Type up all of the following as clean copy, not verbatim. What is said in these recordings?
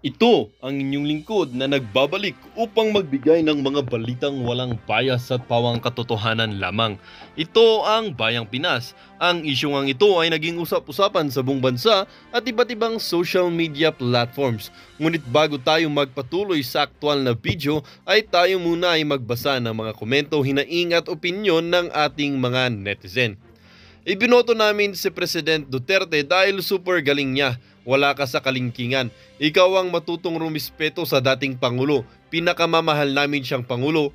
Ito ang inyong lingkod na nagbabalik upang magbigay ng mga balitang walang bias at pawang katotohanan lamang. Ito ang Bayang Pinas. Ang isyong ito ay naging usap-usapan sa buong bansa at iba't ibang social media platforms. Ngunit bago tayo magpatuloy sa aktual na video ay tayo muna ay magbasa ng mga komento, hinaing at opinyon ng ating mga netizen. Ibinoto namin si President Duterte dahil super galing niya. Wala ka sa kalingkingan. Ikaw ang matutong rumispeto sa dating Pangulo. Pinakamamahal namin siyang Pangulo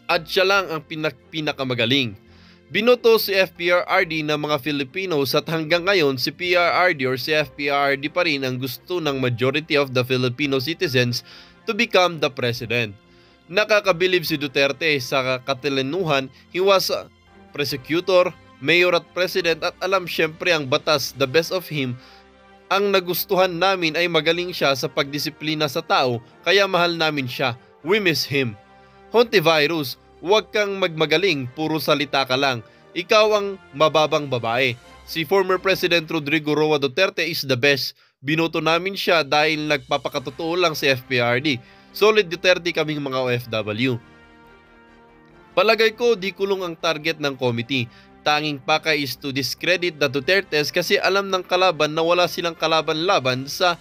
at siya lang ang pinakamagaling. Binoto si FPRRD ng mga Filipinos at hanggang ngayon si PRRD or si FPRRD pa rin ang gusto ng majority of the Filipino citizens to become the president. Nakakabilib si Duterte sa katilinuhan. He was a prosecutor, mayor at president at alam syempre ang batas, the best of him. Ang nagustuhan namin ay magaling siya sa pagdisiplina sa tao, kaya mahal namin siya. We miss him. Hontivirus, huwag kang magmagaling, puro salita ka lang. Ikaw ang mababang babae. Si former President Rodrigo Roa Duterte is the best. Binoto namin siya dahil nagpapakatotoo lang si FPRD. Solid Duterte kaming mga OFW. Palagay ko di kulong ang target ng committee. Tanging pakay is to discredit the Dutertes kasi alam ng kalaban na wala silang kalaban-laban sa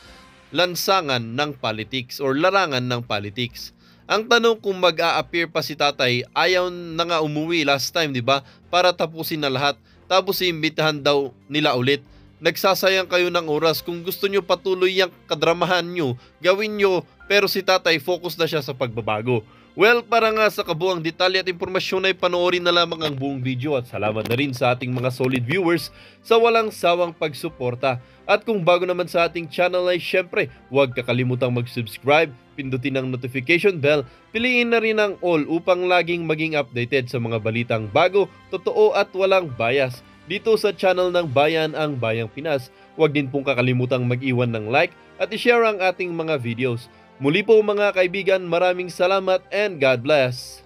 lansangan ng politics or larangan ng politics. Ang tanong kung mag-a-appear pa si tatay, ayaw na nga umuwi last time, di ba? Para tapusin na lahat, tapos iimbitahan daw nila ulit. Nagsasayang kayo ng oras. Kung gusto nyo patuloy yung kadramahan nyo, gawin nyo, pero si tatay focus na siya sa pagbabago. Well, para nga sa kabuang detalye at impormasyon ay panoorin na lamang ang buong video at salamat na rin sa ating mga solid viewers sa walang sawang pagsuporta. At kung bago naman sa ating channel ay syempre, huwag kakalimutang mag-subscribe, pindutin ang notification bell, piliin na rin ang all upang laging maging updated sa mga balitang bago, totoo at walang bias. Dito sa channel ng Bayan ang Bayang Pinas, huwag din pong kakalimutang mag-iwan ng like at i-share ang ating mga videos. Muli po mga kaibigan, maraming salamat and God bless.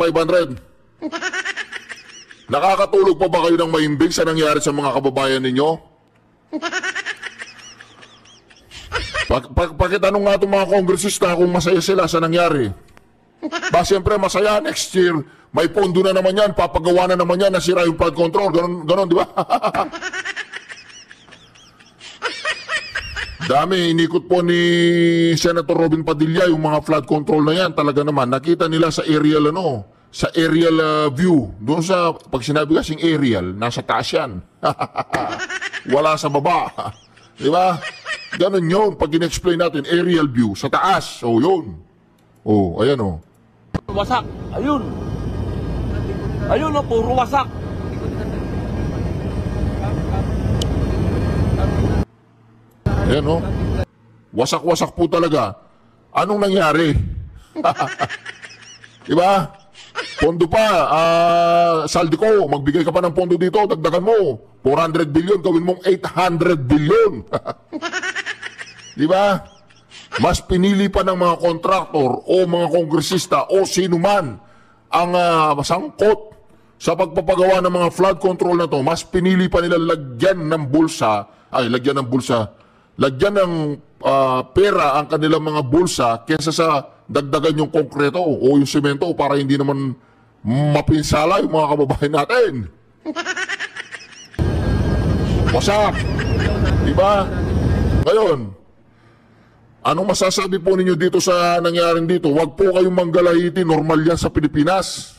$500. Nakakatulog pa ba kayo ng maimbing sa nangyari sa mga kababayan ninyo? Pakitanong nga itong mga kongresista kung masaya sila sa nangyari. Ba, siyempre masaya, next year, may pondo na naman yan, papagawa na naman yan, nasira yung flood control, ganon, di ba? Dami, inikot po ni Senator Robin Padilla yung mga flood control na yan. Talaga naman, nakita nila sa aerial, sa aerial view. Doon sa, pag sinabi kasing aerial, nasa taas yan. Wala sa baba. Di ba? Ganon yun, pag in-explain natin, aerial view, sa taas. O, yun. O, ayan o. Wasak, ayun. Ayun o, puro wasak. Ayan o. Wasak-wasak po talaga. Anong nangyari? Diba? Pondo pa. Saldi ko, magbigay ka pa ng pondo dito, dagdagan mo. 400 billion, gawin mong 800 billion. Diba? Mas pinili pa ng mga kontraktor o mga kongresista o sino man ang masangkot sa pagpapagawa ng mga flood control na to. Mas pinili pa nila lagyan ng pera ang kanilang mga bulsa kesa sa dagdagan yung konkreto o yung semento para hindi naman mapinsala yung mga kababayan natin. Wasak. Diba? Ngayon, anong masasabi po ninyo dito sa nangyaring dito? Huwag po kayong manggalahiti, normal yan sa Pilipinas.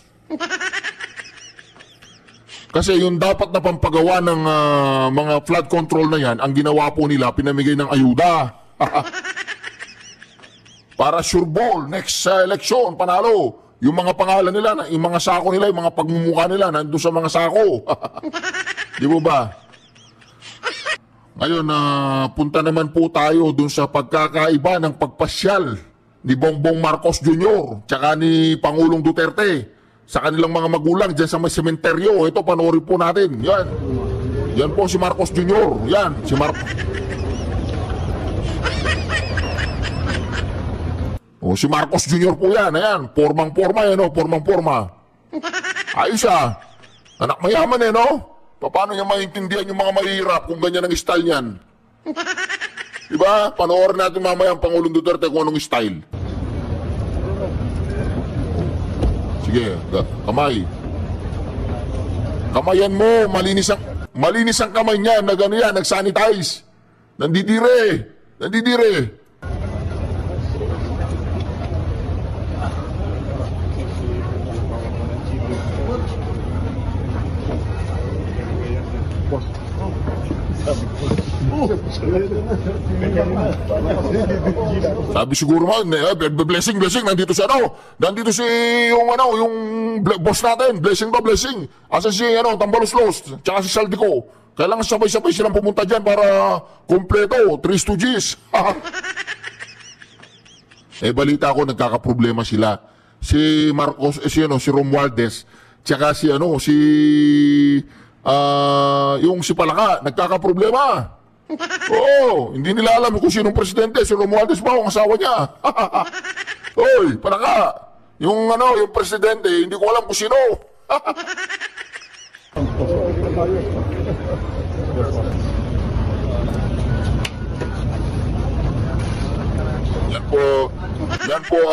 Kasi yung dapat na pampagawa ng mga flood control na yan, ang ginawa po nila, pinamigay ng ayuda. Para sure ball, next election, panalo. Yung mga pangalan nila, yung mga sako nila, yung mga pagmumukha nila, nandun sa mga sako. Di ba ba? Ngayon, punta naman po tayo dun sa pagkakaiba ng pagpasyal ni Bongbong Marcos Jr. tsaka ni Pangulong Duterte sa kanilang mga magulang dyan sa may sementeryo. Ito, panoorin po natin. Yan. Yan po si Marcos Jr. Yan, si Marcos. O, si Marcos Jr. po yan. Ayan, pormang-porma yan, formang-porma. Ayos ah. Anak mayaman no? Paano niya maintindihan yung mga mahirap kung ganyan ang style niyan? Diba? Panoorin natin mamaya ang Pangulong Duterte kung anong style. Sige, kamay. Kamayan mo, malinis ang kamay niya, nag-sanitize. Nandidire. Sabi siguro man, blessing, nandito si yung boss natin, blessing. Asa si Tambaluslos, tsaka si Saldico. Kailangan sabay-sabay silang pumunta dyan para kompleto, 3 stooges. Balita ko, nagkakaproblema sila. Si Marcos, si Romualdez, tsaka yung si Palaka, nagkakaproblema. Oo, hindi nila alam kung sinong presidente, si Romualdez ba ang asawa niya. Oy, Palaka, yung presidente, hindi ko alam kung sino. Yan po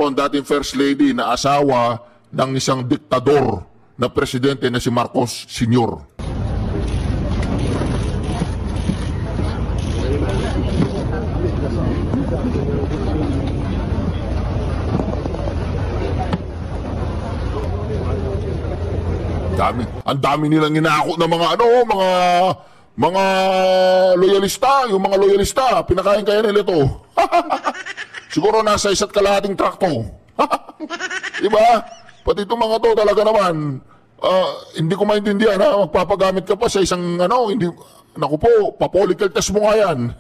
ang dating First Lady na asawa ng isang diktador na presidente na si Marcos Sr. Ang dami nilang inaako ng mga loyalista, yung mga loyalista, pinakain kaya nila ito. Siguro nasa 1.5 trakto. Diba? Pati itong mga to talaga naman, hindi ko maintindihan ha, magpapagamit ka pa sa isang hindi, naku po, pa-political test mo nga yan.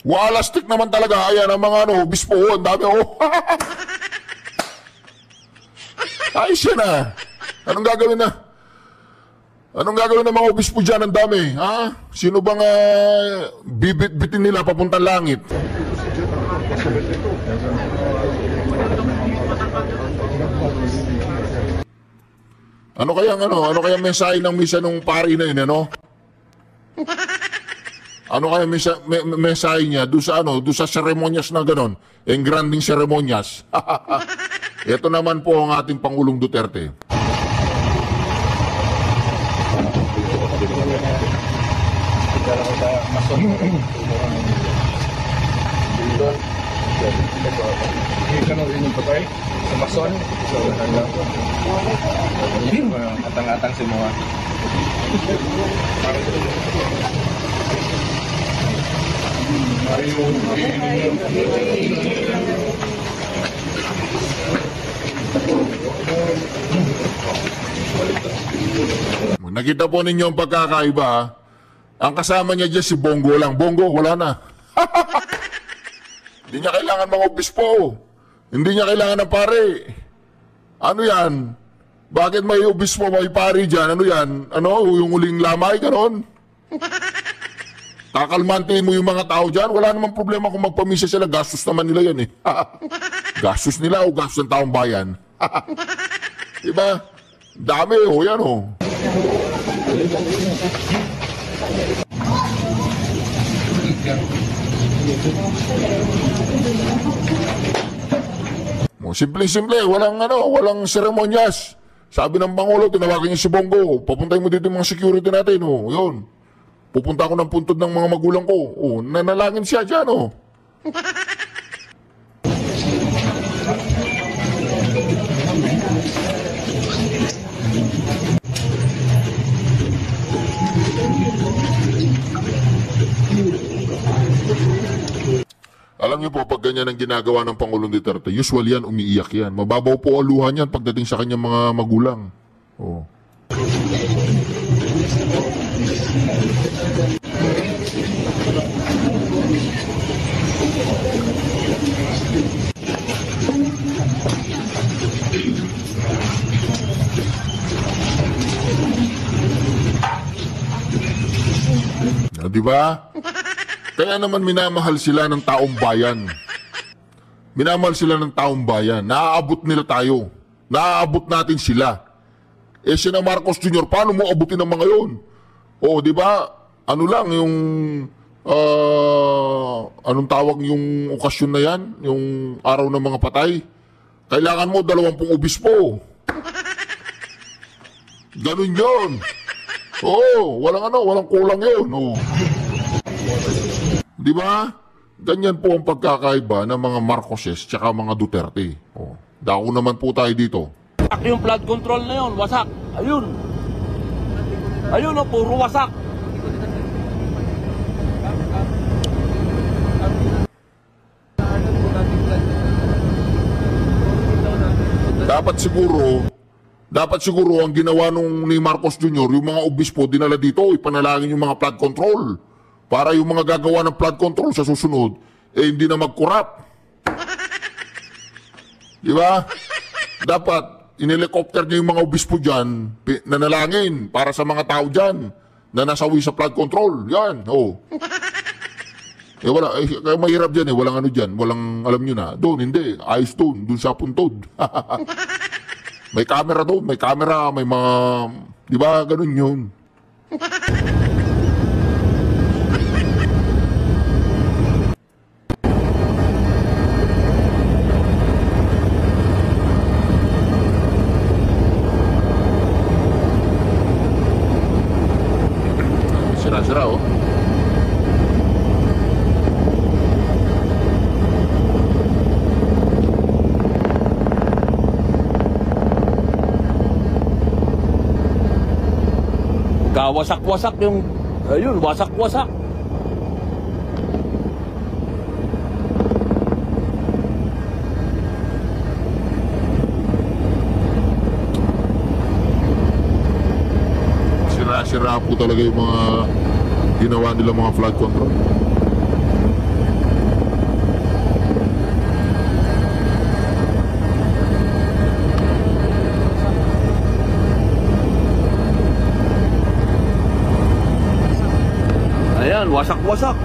Walastik naman talaga. Ayan ang mga bispo. Ang dami Ayos yan Anong gagawin ng mga obispo dyan? Ang dami. Ha? Sino bang bibit-bitin nila papuntang langit? Ano kaya mensahe ng misa nung pari na yun, Ano kaya mensahe niya doon sa seremonyas na ganon, engranding seremonyas. Ito naman po ang ating Pangulong Duterte. Sa mason, atang-atang semua. Nakita po ninyo ang pagkakaiba. Ang kasama niya dyan si Bongo lang. Bongo, wala na. Hindi niya kailangan mga obispo. Hindi niya kailangan ng pare. Ano yan? Bakit may obispo, may pare dyan? Ano yan? Yung uling lamay, ganon? Kakalmantiin mo yung mga tao dyan. Wala namang problema kung magpamisa sila. Gastos naman nila yan Gastos nila o gastos ng taong bayan? Diba? Dami yan Simple-simple, walang seremonyas. Sabi ng Pangulo, tinawagan niya si Bongo, papuntahin mo dito yung mga security natin, yun. Pupunta ako ng puntod ng mga magulang ko. Nanalangin siya dyan, Alam niyo po, pag ganyan ang ginagawa ng Pangulong Duterte, usual yan, umiiyak yan. Mababaw po ang luha niyan pagdating sa kanyang mga magulang. ba? Kaya naman minamahal sila ng taong bayan. Minamahal sila ng taong bayan. Naaabot nila tayo. Naaabot natin sila. Eh sina Marcos Jr., paano mo abutin ang mga yun? O, di ba? Ano lang yung anong tawag yung okasyon na yan? Yung araw ng mga patay? Kailangan mo 20 obispo. Ganun yun. Oo, walang kulang yun. Oo. Di ba? Ganyan po ang pagkakaiba ng mga Marcoses tsaka mga Duterte. Oo. Dako naman po tayo dito. Yung flood control na yun, wasak. Ayun. Ayun o, puro wasak. Dapat siguro ang ginawa nung ni Marcos Jr., yung mga obispo dinala dito, ipanalangin yung mga flood control. Para yung mga gagawa ng flood control sa susunod, eh hindi na mag-corrupt. Di ba? Dapat, in-helicopter niya yung mga obispo dyan, nanalangin para sa mga tao dyan na nasawi sa flood control. Yan, oh. Eh wala, kaya mahirap dyan eh, walang ano dyan, walang alam nyo na. Doon, hindi, ayos doon, doon sa puntod. May camera doon, may camera, may mga, di ba, ganun yun. Sira-sira, oh. Kawasak-wasak yung, ayun, wasak-wasak. Sira-sira po talaga yung mga ginawa nila mga flood control. Ayan, wasak-wasak.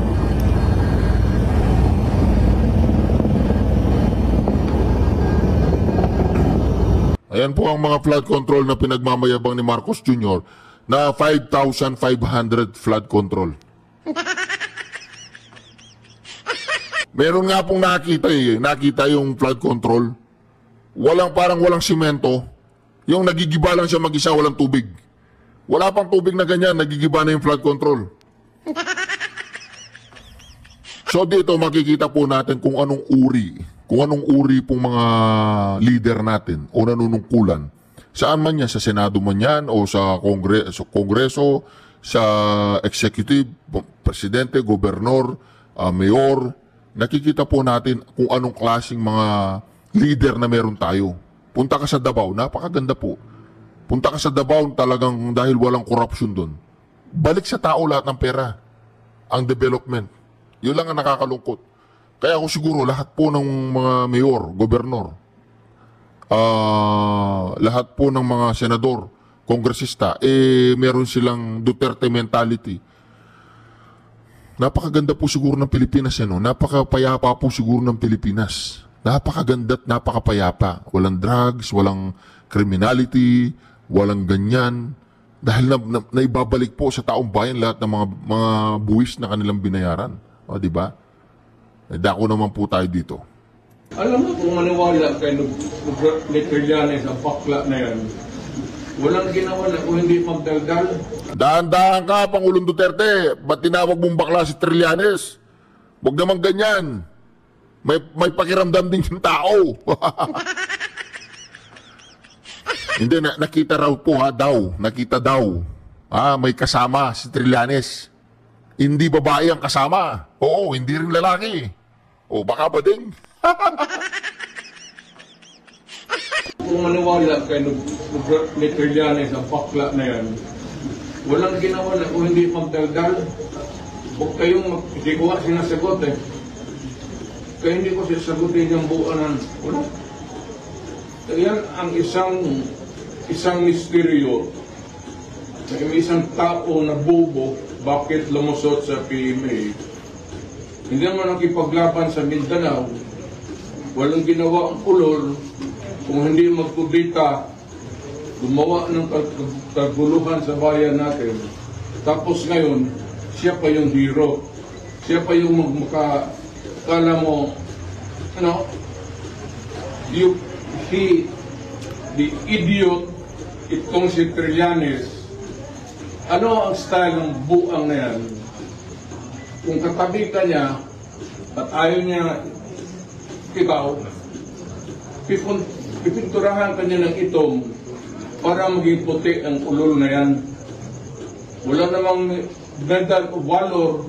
Ayan po ang mga flood control na pinagmamayabang ni Marcos Jr. na 5,500 flood control. Meron nga pong nakita yung flood control. Parang walang simento. Yung nagigiba lang siya mag-isa, walang tubig. Wala pang tubig na ganyan, nagigiba na yung flood control. So dito makikita po natin kung anong uri pong mga leader natin o nanunungkulan. Saan man yan, sa Senado man yan o sa Kongreso, sa Executive, Presidente, Gobernador, Mayor, nakikita po natin kung anong klaseng mga leader na meron tayo. Punta ka sa Davao, napakaganda po. Punta ka sa Davao talagang dahil walang corruption doon. Balik sa tao lahat ng pera, ang development. Yun lang ang nakakalungkot. Kaya ako siguro lahat po ng mga mayor, gobernador, lahat po ng mga senador, kongresista, meron silang Duterte mentality. Napakaganda po siguro ng Pilipinas, no? Napakapayapa po siguro ng Pilipinas. Napakaganda at napakapayapa. Walang drugs, walang criminality, walang ganyan. Dahil naibabalik po sa taong bayan lahat ng mga buwis na kanilang binayaran. O, di ba? Dako naman po tayo dito. Alam mo kung maniwala kay ni Trillanes ang bakla na yan, walang ginawa na kung hindi magdaldal. Dahan-dahan ka, Pangulong Duterte. Ba't tinawag mong bakla si Trillanes? Huwag naman ganyan. May pakiramdam din yung tao. Hindi, nakita raw po nakita daw. May kasama si Trillanes. Hindi babae ang kasama. Oo, hindi rin lalaki. O, baka ba din? Kung maniwala kay ni Trillanes ang bakla na yan, walang ginawa na kung hindi magdaldal. Huwag kayong hindi ko sinasagot eh. Kaya hindi ko sasagutin yung buuan. Wala. Yan ang isang misteryo. May isang tao na bobo bakit lumusot sa PMA. Hindi naman nakipaglaban sa Mindanao. Walang ginawa ang ulol kung hindi magkubita, gumawa ng kaguluhan sa bayan natin. Tapos ngayon, siya pa yung hero. Siya pa yung kala mo, the idiot, itong si Trillanes. Ano ang style ng buang na yan? Kung katabi ka niya at ayaw niya ikaw, pipinturahan ka niya ng itom para maging puti ang ulol na yan. Wala namang medal of valor,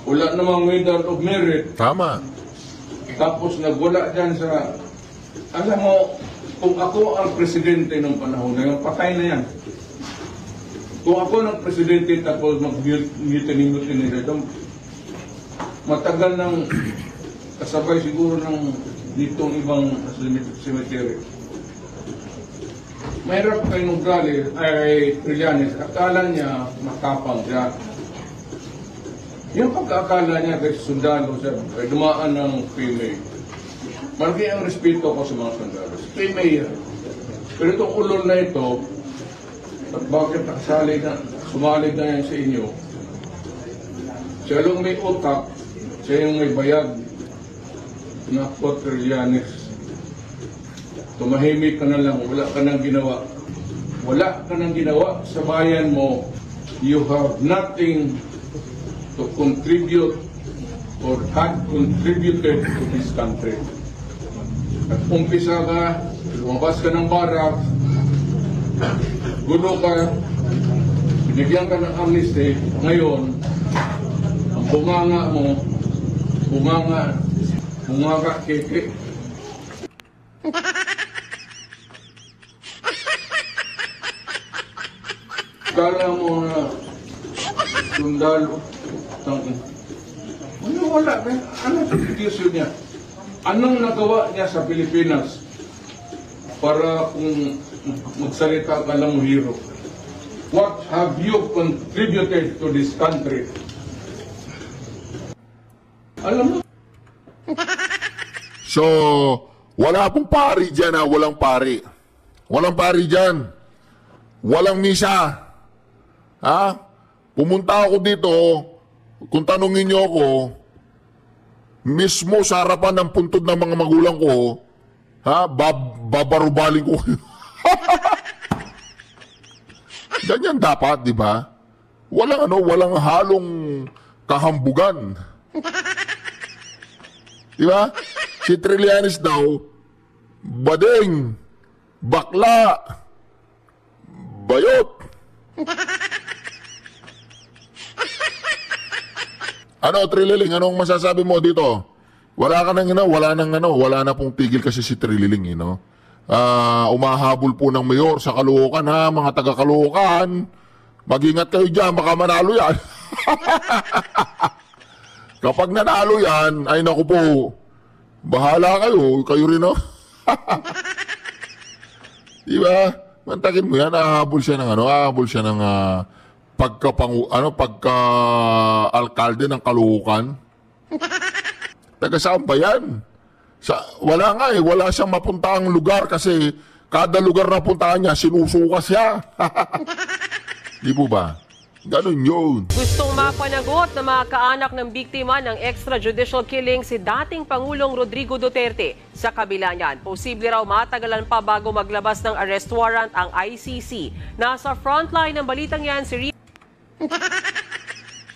wala namang medal of merit. Tama. Tapos nagwala dyan sa, alam mo, kung ako ang presidente ng panahon na yun, patay na yan. Kung ako ng presidente tapos mag-mutiny na ito, matagal ng kasabay siguro ng ditong ibang cemetery. Mahirap kayo ugali ay Trillanes, akala niya matapang siya. Yung pagkakala niya kasi sundalo siya, ay dumaan ng PMA. Malaki ang respeto ko sa mga sundalo. PMA yan. Pero itong ulol na ito, at bakit sumalig na yan sa inyo, siya lang may utak, siya yung may bayag na Trillanes. Tumahimik ka na lang, wala ka nang ginawa. Wala ka nang ginawa sa bayan mo. You have nothing to contribute or had contributed to this country. At umpisa ka, lumabas ka ng barak, gulo ka, binigyan ka ng amnesty, ngayon, ang bunganga mo, bunganga keke. Kala mo na sundalo, wala, ano institusyon niya? Anong nagawa niya sa Pilipinas para kung magsalita ka lang mo hero? What have you contributed to this country? Alam mo? So, wala pong pari dyan walang pari. Walang pari dyan. Walang misa. Ha? Pumunta ako dito, kung tanungin niyo ako, mismo sa harapan ng puntod ng mga magulang ko, babarubalin ko. Ganyan dapat, di ba? Walang halong kahambugan. Di ba? Si Trillanes daw, bading, bakla, bayot. Ano, Trililing, anong masasabi mo dito? Wala na pong tigil kasi si Trililing, umahabol po ng mayor sa Caloocan, mga taga-Caloocan. Mag-ingat kayo dyan, baka manalo yan. Kapag nanalo yan, ay naku po, bahala kayo rin, no? Di ba? Mantakin mo yan, ahabol siya ng pagka-alkalde ng Caloocan. Taga saan ba yan? Wala siyang mapuntaang lugar kasi kada lugar na puntahan niya, sinusuka siya. Di po ba? Ganun yun. Gustong mapanagot na mga kaanak ng biktima ng extrajudicial killing si dating Pangulong Rodrigo Duterte. Sa kabila niyan, posible raw matagalan pa bago maglabas ng arrest warrant ang ICC. Nasa frontline ng balitang yan si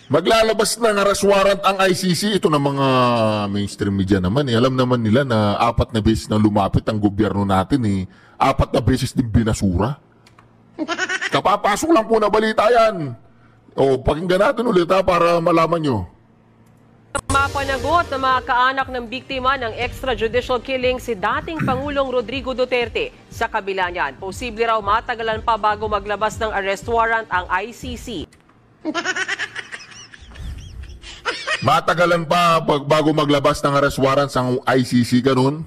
Maglalabas ng arrest warrant ang ICC. Ito na mga mainstream media naman. Alam naman nila na 4 na beses na lumapit ang gobyerno natin. 4 na beses din binasura. Kapapasok lang po na balita yan. Pakinggan natin ulit para malaman nyo. Mapanagot na mga kaanak ng biktima ng extrajudicial killing si dating Pangulong Rodrigo Duterte. Sa kabila niyan, posible raw matagalan pa bago maglabas ng arrest warrant ang ICC. Matagalan pa bago maglabas ng arrest warrants ang ICC, ganun?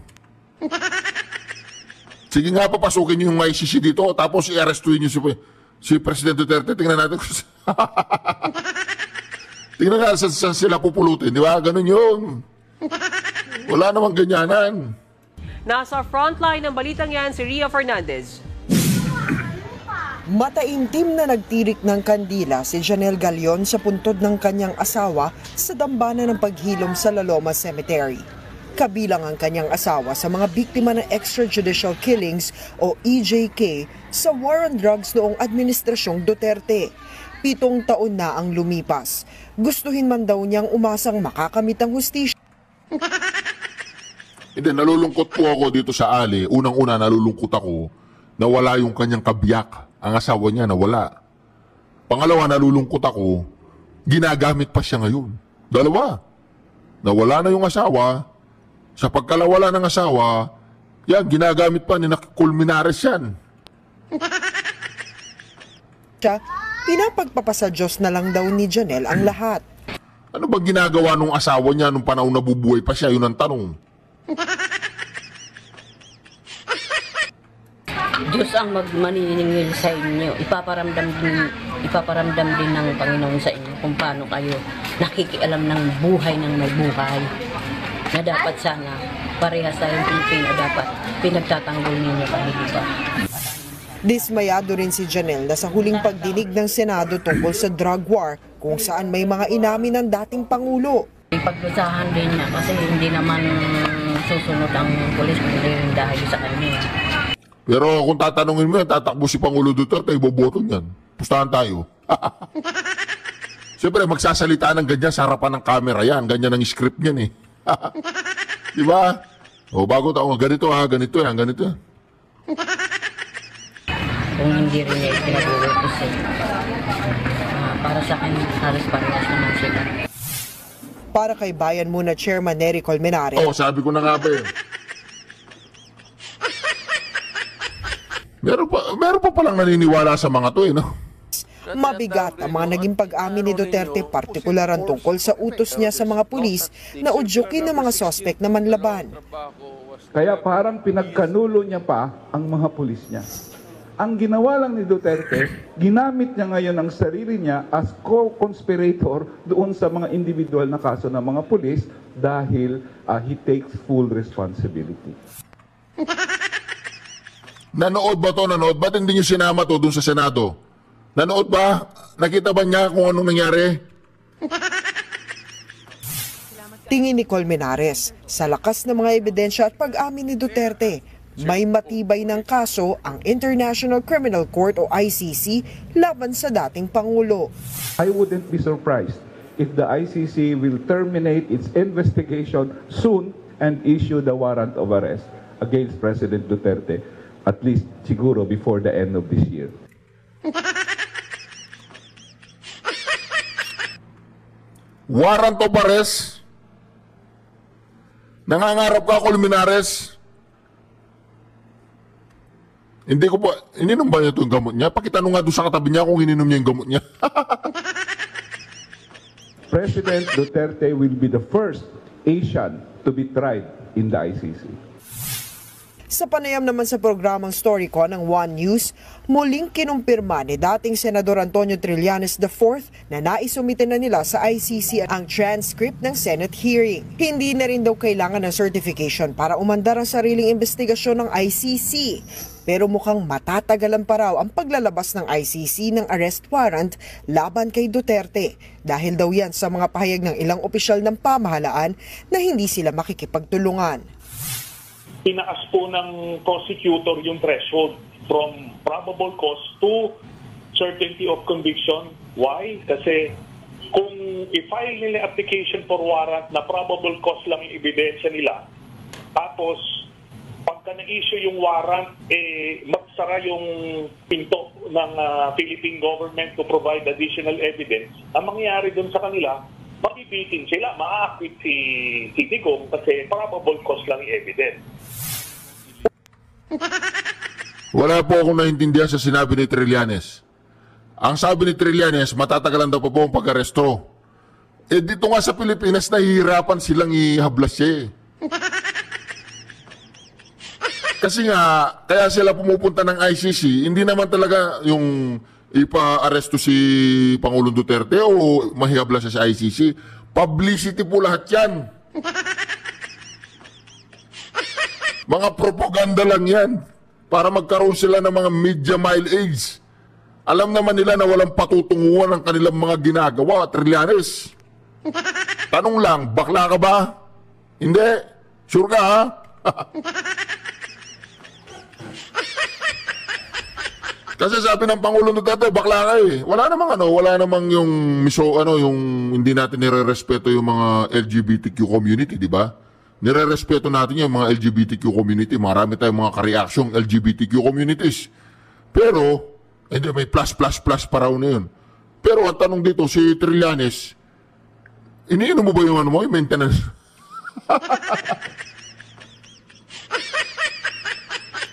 Sige nga, papasukin nyo yung ICC dito, tapos i-arrestuin nyo si President Duterte. Tingnan natin. Tingnan nga saan sila pupulutin, di ba? Ganun yun. Wala namang ganyanan. Nasa frontline ng balitang yan si Ria Fernandez. Mataimtim na nagtirik ng kandila si Janelle Galion sa puntod ng kanyang asawa sa dambana ng paghilom sa La Loma Cemetery. Kabilang ang kanyang asawa sa mga biktima ng extrajudicial killings o EJK sa war on drugs noong Administrasyong Duterte. 7 taon na ang lumipas. Gustuhin man daw niyang umasang makakamit ang hustisya. Hindi, nalulungkot po ako dito sa Ali. Unang-una, nalulungkot ako na wala yung kanyang kabiyak. Ang asawa niya nawala. Pangalawa, nalulungkot ako, ginagamit pa siya ngayon. Dalawa, nawala na yung asawa. Sa pagkalawala ng asawa, yan, ginagamit pa ni Culminares yan. Pinapagpapasa Diyos na lang daw ni Janelle ang lahat. Ano ba ginagawa nung asawa niya nung panahon na bubuhay pa siya? Yun ang tanong. Diyos ang magmaniningil sa inyo. Ipaparamdam din ng Panginoon sa inyo kung paano kayo nakikialam ng buhay ng may buhay. Na dapat sana parehas tayong Pilipino, dapat pinagtatanggol ninyo kami dito. Dismayado rin si Janelle na sa huling pagdinig ng Senado tungkol sa drug war kung saan may mga inamin ng dating Pangulo. Ipagdusahan din niya kasi hindi naman susunod ang pulis kung dahil sa kanya. Pero kung tatanungin mo yan, tatakbo si Pangulo Duterte, iboboto niyan. Pustahan tayo. Siyempre, magsasalita ng ganyan sa harapan ng camera yan. Ganyan ang script niyan eh. Diba? O bago tayo, ganito ha, ganito yan, ganito yan. Kung hindi rin niya ipinabubutos para sa akin, halos parehas naman sila. Para kay Bayan Muna Chairman Nery Colmenares. Oh, sabi ko na nga ba eh. Meron pa palang naniniwala sa mga to eh, no? Mabigat ang mga naging pag-amin ni Duterte, partikular tungkol sa utos niya sa mga pulis na udyukin ng mga sospek na manlaban. Kaya parang pinagkanulo niya pa ang mga pulis niya. Ang ginawa lang ni Duterte, ginamit niya ngayon ang sarili niya as co-conspirator doon sa mga individual na kaso ng mga pulis dahil he takes full responsibility. Nanood ba to? Nanood? Ba't hindi nyo sinama to dun sa Senado? Nanood ba? Nakita ba niya kung anong nangyari? Tingin ni Colmenares, sa lakas ng mga ebidensya at pag-amin ni Duterte, may matibay ng kaso ang International Criminal Court o ICC laban sa dating Pangulo. I wouldn't be surprised if the ICC will terminate its investigation soon and issue the warrant of arrest against President Duterte, at least siguro before the end of this year. Warrant of arrest? Nangangarap ka, Colmenares? Ininom ba niya ito yung gamot niya? Pakitanong nga doon sa katabi niya kung ininom niya yung gamot niya. President Duterte will be the first Asian to be tried in the ICC. Sa panayam naman sa programang Storyco ng One News, muling kinumpirma ni dating Senador Antonio Trillanes IV na naisumite na nila sa ICC ang transcript ng Senate hearing. Hindi na rin daw kailangan ng certification para umandar ang sariling investigasyon ng ICC. Pero mukhang matatagalan pa raw ang paglalabas ng ICC ng arrest warrant laban kay Duterte dahil daw yan sa mga pahayag ng ilang opisyal ng pamahalaan na hindi sila makikipagtulungan. Tinaas po ng prosecutor yung threshold from probable cause to certainty of conviction. Why? Kasi kung i-file nila application for warrant na probable cause lang yung ebidensya nila, tapos pagka na-issue yung warrant, magsara yung pinto ng Philippine government to provide additional evidence, ang mangyayari dun sa kanila, mabibitin sila, ma-acquit si Digong kasi probable cause lang yung evidence. Wala po akong naintindihan sa sinabi ni Trillanes. Ang sabi ni Trillanes, matatagalan daw pa po ang pag-aresto. Dito nga sa Pilipinas, nahihirapan silang ihablas siya. Kasi nga, kaya sila pumupunta ng ICC, hindi naman talaga yung ipa-aresto si Pangulong Duterte o mahihabla siya sa ICC. Publicity po lahat yan. Mga propaganda lang yan para magkaroon sila ng mga media mileage. Alam naman nila na walang patutunguhan ang kanilang mga ginagawa, Trillanes. Tanong lang, bakla ka ba? Hindi. Sure ka, ha? Kasi sabi ng Pangulong Duterte, bakla ka eh. Wala namang yung yung hindi natin nire-respeto yung mga LGBTQ community, di ba? Nire-respeto natin yung mga LGBTQ community. Marami tayong mga ka-reacsyong LGBTQ communities. Pero, hindi, may plus pa raw na yun. Pero ang tanong dito, si Trillanes, iniinom mo ba yung yung maintenance?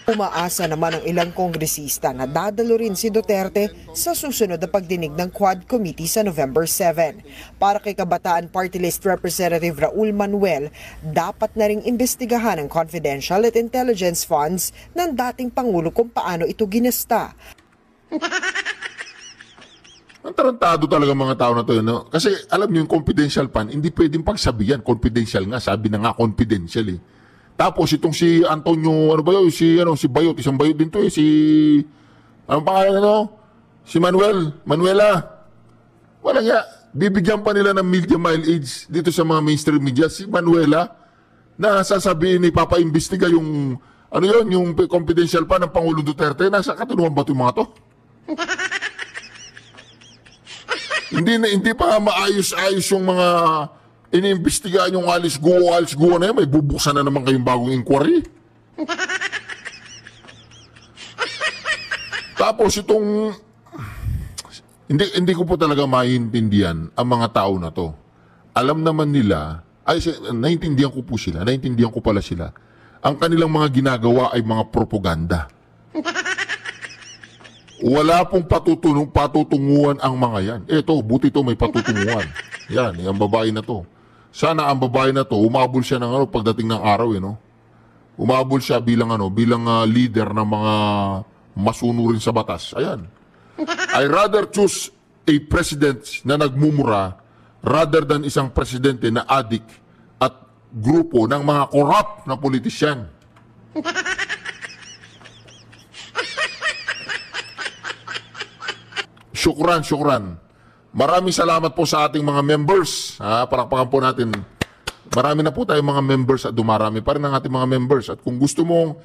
Umaasa naman ang ilang kongresista na dadalo rin si Duterte sa susunod na pagdinig ng Quad Committee sa November 7. Para kay Kabataan Party List Representative Raul Manuel, dapat na ring imbestigahan ang confidential at intelligence funds ng dating Pangulo kung paano ito ginasta. Ang tarantado talaga mga tao na to, no? Kasi alam niyo yung confidential fund, hindi pwedeng pagsabihan. Confidential nga, sabi na nga confidential eh. Tapos itong si Antonio, si Bayot, isang Bayot din to eh, anong pangalan Si Manuela. Wala nga, bibigyan pa nila ng media mileage dito sa mga mainstream media. Si Manuela, na sasabihin ni papa-imbestiga yung, yung confidential pa ng Pangulong Duterte, nasa katunuan ba ito yung mga to? Hindi pa maayos-ayos yung mga iniimbestigahan yung Alice Guo na yan, may bubuksan na naman kayong bagong inquiry. Tapos itong, hindi ko po talaga maintindihan ang mga tao na to. Alam naman nila, naintindihan ko pala sila. Ang kanilang mga ginagawa ay mga propaganda. Wala pong patutunguhan ang mga yan. Eto, buti to may patutunguhan. Yan, yung babae na to. Sana ang babae na to, umabol siya ng pagdating ng araw, Umabol siya bilang leader ng mga masunurin sa batas. Ayan. I rather choose a president na nagmumura rather than isang presidente na adik at grupo ng mga corrupt na politisyan. Syukran. Maraming salamat po sa ating mga members. Palakpakan po natin. Marami na po tayong mga members at dumarami pa rin ang ating mga members. At kung gusto mong